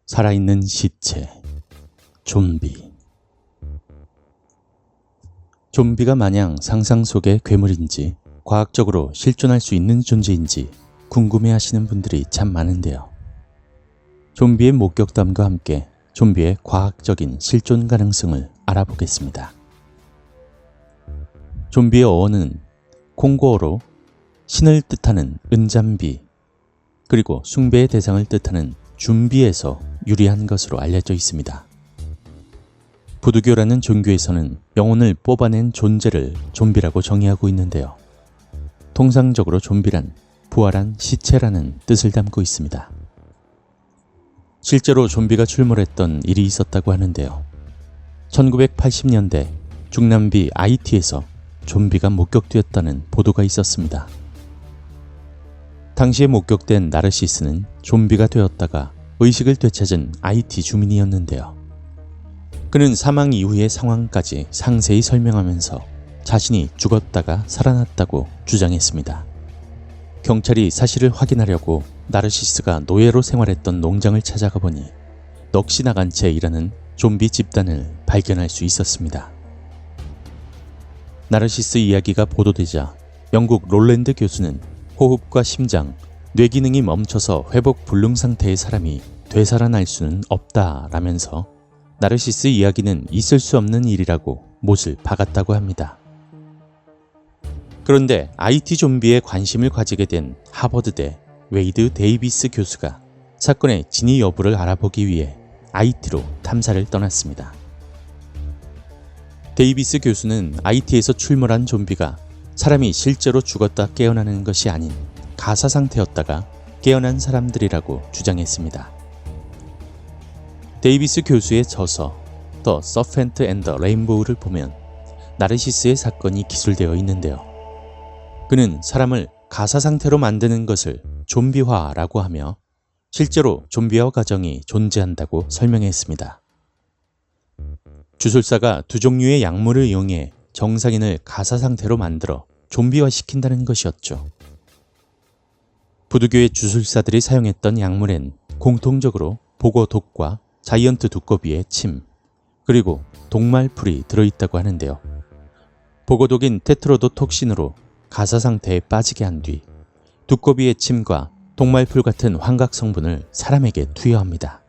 살아있는 시체, 좀비. 좀비가 마냥 상상 속의 괴물인지 과학적으로 실존할 수 있는 존재인지 궁금해하시는 분들이 참 많은데요. 좀비의 목격담과 함께 좀비의 과학적인 실존 가능성을 알아보겠습니다. 좀비의 어원은 콩고어로 신을 뜻하는 은잠비, 그리고 숭배의 대상을 뜻하는 줌비에서 유래한 것으로 알려져 있습니다. 부두교라는 종교에서는 영혼을 뽑아낸 존재를 좀비라고 정의하고 있는데요. 통상적으로 좀비란 부활한 시체라는 뜻을 담고 있습니다. 실제로 좀비가 출몰했던 일이 있었다고 하는데요. 1980년대 중남미 아이티에서 좀비가 목격되었다는 보도가 있었습니다. 당시에 목격된 나르시스는 좀비가 되었다가 의식을 되찾은 아이티 주민이었는데요. 그는 사망 이후의 상황까지 상세히 설명하면서 자신이 죽었다가 살아났다고 주장했습니다. 경찰이 사실을 확인하려고 나르시스가 노예로 생활했던 농장을 찾아가 보니 넋이 나간 채 일하는 좀비 집단을 발견할 수 있었습니다. 나르시스 이야기가 보도되자 영국 롤랜드 교수는 호흡과 심장, 뇌기능이 멈춰서 회복 불능 상태의 사람이 되살아날 수는 없다라면서 나르시스 이야기는 있을 수 없는 일이라고 못을 박았다고 합니다. 그런데 IT 좀비에 관심을 가지게 된 하버드대 웨이드 데이비스 교수가 사건의 진위 여부를 알아보기 위해 IT로 탐사를 떠났습니다. 데이비스 교수는 IT에서 출몰한 좀비가 사람이 실제로 죽었다 깨어나는 것이 아닌 가사 상태였다가 깨어난 사람들이라고 주장했습니다. 데이비스 교수의 저서 The Serpent and the Rainbow를 보면 나르시스의 사건이 기술되어 있는데요. 그는 사람을 가사 상태로 만드는 것을 좀비화라고 하며 실제로 좀비화 과정이 존재한다고 설명했습니다. 주술사가 두 종류의 약물을 이용해 정상인을 가사 상태로 만들어 좀비화시킨다는 것이었죠. 부두교의 주술사들이 사용했던 약물엔 공통적으로 보고독과 자이언트 두꺼비의 침, 그리고 독말풀이 들어있다고 하는데요. 보고독인 테트로도톡신으로 가사 상태에 빠지게 한 뒤 두꺼비의 침과 독말풀 같은 환각 성분을 사람에게 투여합니다.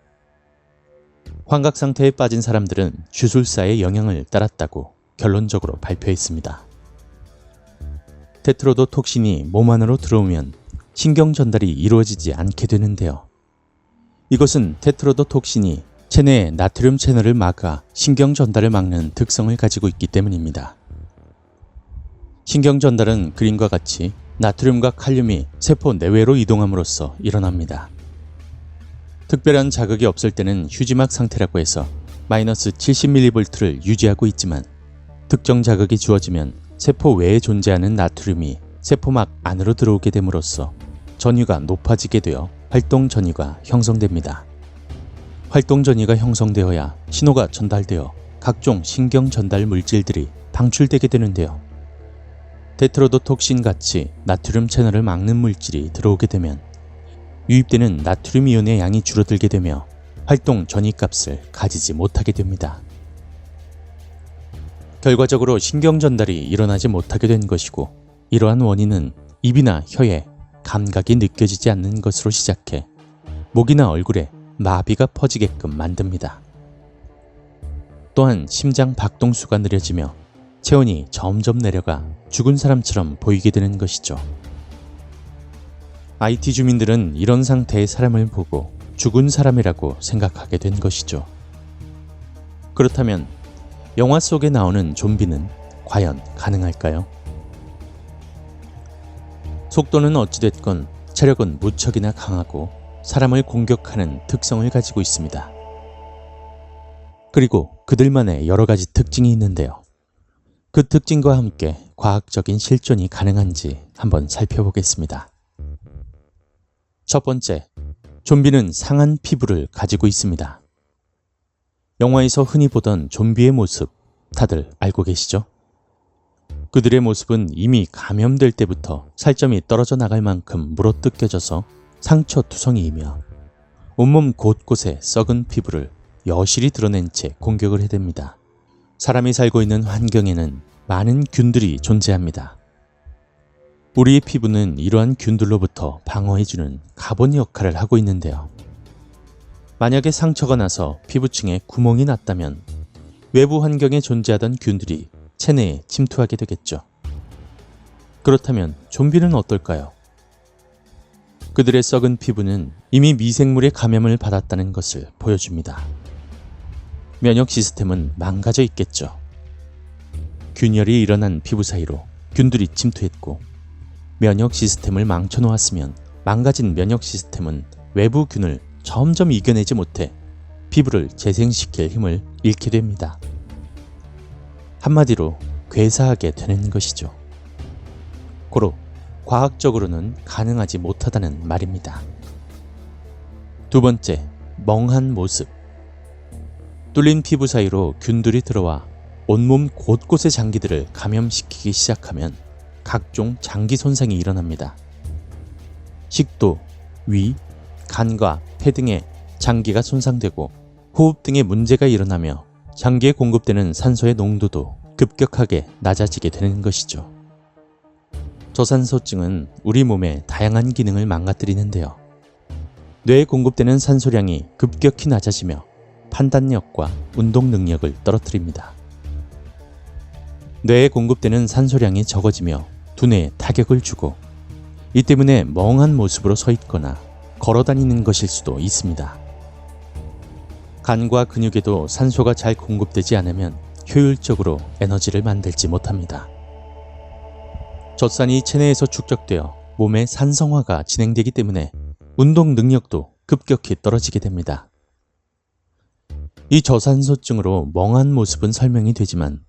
환각 상태에 빠진 사람들은 주술사의 영향을 따랐다고 결론적으로 발표했습니다. 테트로도톡신이 몸 안으로 들어오면 신경 전달이 이루어지지 않게 되는데요. 이것은 테트로도톡신이 체내의 나트륨 채널을 막아 신경 전달을 막는 특성을 가지고 있기 때문입니다. 신경 전달은 그림과 같이 나트륨과 칼륨이 세포 내외로 이동함으로써 일어납니다. 특별한 자극이 없을 때는 휴지막 상태라고 해서 마이너스 70mV를 유지하고 있지만 특정 자극이 주어지면 세포 외에 존재하는 나트륨이 세포막 안으로 들어오게 됨으로써 전위가 높아지게 되어 활동 전위가 형성됩니다. 활동 전위가 형성되어야 신호가 전달되어 각종 신경 전달 물질들이 방출되게 되는데요. 테트로도톡신 같이 나트륨 채널을 막는 물질이 들어오게 되면 유입되는 나트륨 이온의 양이 줄어들게 되며 활동 전위 값을 가지지 못하게 됩니다. 결과적으로 신경 전달이 일어나지 못하게 된 것이고, 이러한 원인은 입이나 혀에 감각이 느껴지지 않는 것으로 시작해 목이나 얼굴에 마비가 퍼지게끔 만듭니다. 또한 심장 박동수가 느려지며 체온이 점점 내려가 죽은 사람처럼 보이게 되는 것이죠. IT 주민들은 이런 상태의 사람을 보고 죽은 사람이라고 생각하게 된 것이죠. 그렇다면 영화 속에 나오는 좀비는 과연 가능할까요? 속도는 어찌됐건 체력은 무척이나 강하고 사람을 공격하는 특성을 가지고 있습니다. 그리고 그들만의 여러 가지 특징이 있는데요. 그 특징과 함께 과학적인 실존이 가능한지 한번 살펴보겠습니다. 첫 번째, 좀비는 상한 피부를 가지고 있습니다. 영화에서 흔히 보던 좀비의 모습 다들 알고 계시죠? 그들의 모습은 이미 감염될 때부터 살점이 떨어져 나갈 만큼 물어뜯겨져서 상처투성이이며 온몸 곳곳에 썩은 피부를 여실히 드러낸 채 공격을 해댑니다. 사람이 살고 있는 환경에는 많은 균들이 존재합니다. 우리의 피부는 이러한 균들로부터 방어해주는 가본 역할을 하고 있는데요. 만약에 상처가 나서 피부층에 구멍이 났다면 외부 환경에 존재하던 균들이 체내에 침투하게 되겠죠. 그렇다면 좀비는 어떨까요? 그들의 썩은 피부는 이미 미생물의 감염을 받았다는 것을 보여줍니다. 면역 시스템은 망가져 있겠죠. 균열이 일어난 피부 사이로 균들이 침투했고 면역 시스템을 망쳐놓았으면 망가진 면역 시스템은 외부 균을 점점 이겨내지 못해 피부를 재생시킬 힘을 잃게 됩니다. 한마디로 괴사하게 되는 것이죠. 고로 과학적으로는 가능하지 못하다는 말입니다. 두 번째, 멍한 모습. 뚫린 피부 사이로 균들이 들어와 온몸 곳곳의 장기들을 감염시키기 시작하면 각종 장기 손상이 일어납니다. 식도, 위, 간과 폐 등의 장기가 손상되고 호흡 등의 문제가 일어나며 장기에 공급되는 산소의 농도도 급격하게 낮아지게 되는 것이죠. 저산소증은 우리 몸의 다양한 기능을 망가뜨리는데요. 뇌에 공급되는 산소량이 급격히 낮아지며 판단력과 운동 능력을 떨어뜨립니다. 뇌에 공급되는 산소량이 적어지며 두뇌에 타격을 주고 이 때문에 멍한 모습으로 서 있거나 걸어 다니는 것일 수도 있습니다. 간과 근육에도 산소가 잘 공급되지 않으면 효율적으로 에너지를 만들지 못합니다. 젖산이 체내에서 축적되어 몸의 산성화가 진행되기 때문에 운동 능력도 급격히 떨어지게 됩니다. 이 저산소증으로 멍한 모습은 설명이 되지만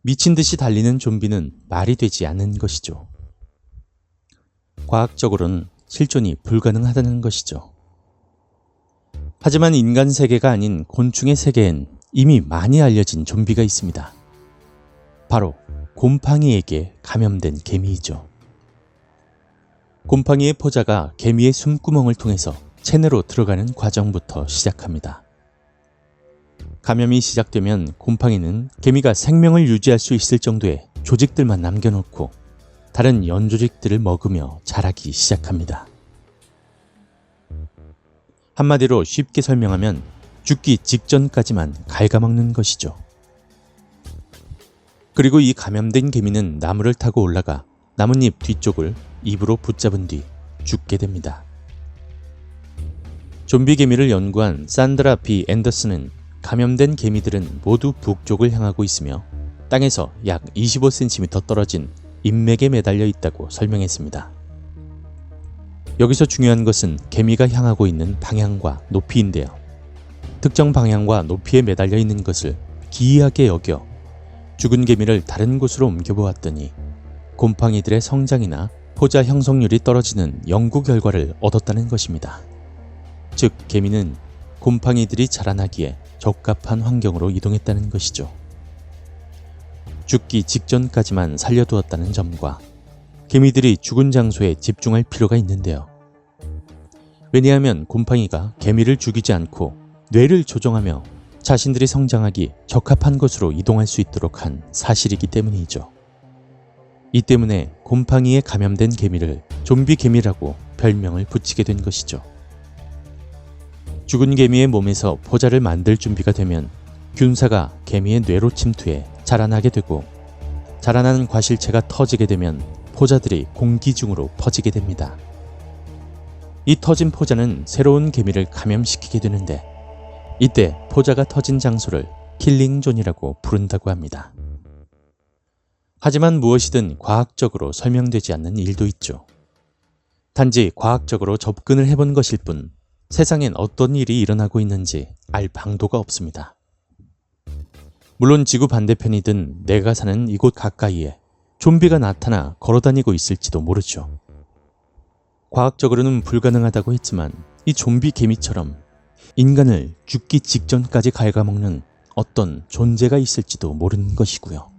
미친 듯이 달리는 좀비는 말이 되지 않는 것이죠. 과학적으로는 실존이 불가능하다는 것이죠. 하지만 인간 세계가 아닌 곤충의 세계엔 이미 많이 알려진 좀비가 있습니다. 바로 곰팡이에게 감염된 개미이죠. 곰팡이의 포자가 개미의 숨구멍을 통해서 체내로 들어가는 과정부터 시작합니다. 감염이 시작되면 곰팡이는 개미가 생명을 유지할 수 있을 정도의 조직들만 남겨놓고 다른 연조직들을 먹으며 자라기 시작합니다. 한마디로 쉽게 설명하면 죽기 직전까지만 갉아먹는 것이죠. 그리고 이 감염된 개미는 나무를 타고 올라가 나뭇잎 뒤쪽을 입으로 붙잡은 뒤 죽게 됩니다. 좀비 개미를 연구한 산드라 B. 앤더슨은 감염된 개미들은 모두 북쪽을 향하고 있으며 땅에서 약 25cm 떨어진 인맥에 매달려 있다고 설명했습니다. 여기서 중요한 것은 개미가 향하고 있는 방향과 높이인데요. 특정 방향과 높이에 매달려 있는 것을 기이하게 여겨 죽은 개미를 다른 곳으로 옮겨보았더니 곰팡이들의 성장이나 포자 형성률이 떨어지는 연구 결과를 얻었다는 것입니다. 즉 개미는 곰팡이들이 자라나기에 적합한 환경으로 이동했다는 것이죠. 죽기 직전까지만 살려두었다는 점과 개미들이 죽은 장소에 집중할 필요가 있는데요. 왜냐하면 곰팡이가 개미를 죽이지 않고 뇌를 조종하며 자신들이 성장하기 적합한 곳으로 이동할 수 있도록 한 사실이기 때문이죠. 이 때문에 곰팡이에 감염된 개미를 좀비 개미라고 별명을 붙이게 된 것이죠. 죽은 개미의 몸에서 포자를 만들 준비가 되면 균사가 개미의 뇌로 침투해 자라나게 되고 자라난 과실체가 터지게 되면 포자들이 공기 중으로 퍼지게 됩니다. 이 터진 포자는 새로운 개미를 감염시키게 되는데 이때 포자가 터진 장소를 킬링존이라고 부른다고 합니다. 하지만 무엇이든 과학적으로 설명되지 않는 일도 있죠. 단지 과학적으로 접근을 해본 것일 뿐 세상엔 어떤 일이 일어나고 있는지 알 방도가 없습니다. 물론 지구 반대편이든 내가 사는 이곳 가까이에 좀비가 나타나 걸어다니고 있을지도 모르죠. 과학적으로는 불가능하다고 했지만 이 좀비 개미처럼 인간을 죽기 직전까지 갉아먹는 어떤 존재가 있을지도 모르는 것이고요.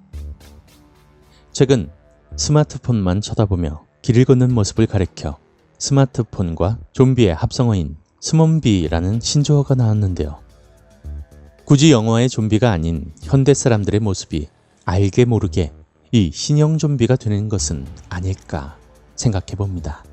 최근 스마트폰만 쳐다보며 길을 걷는 모습을 가리켜 스마트폰과 좀비의 합성어인 스몬비라는 신조어가 나왔는데요. 굳이 영화의 좀비가 아닌 현대 사람들의 모습이 알게 모르게 이 신형 좀비가 되는 것은 아닐까 생각해 봅니다.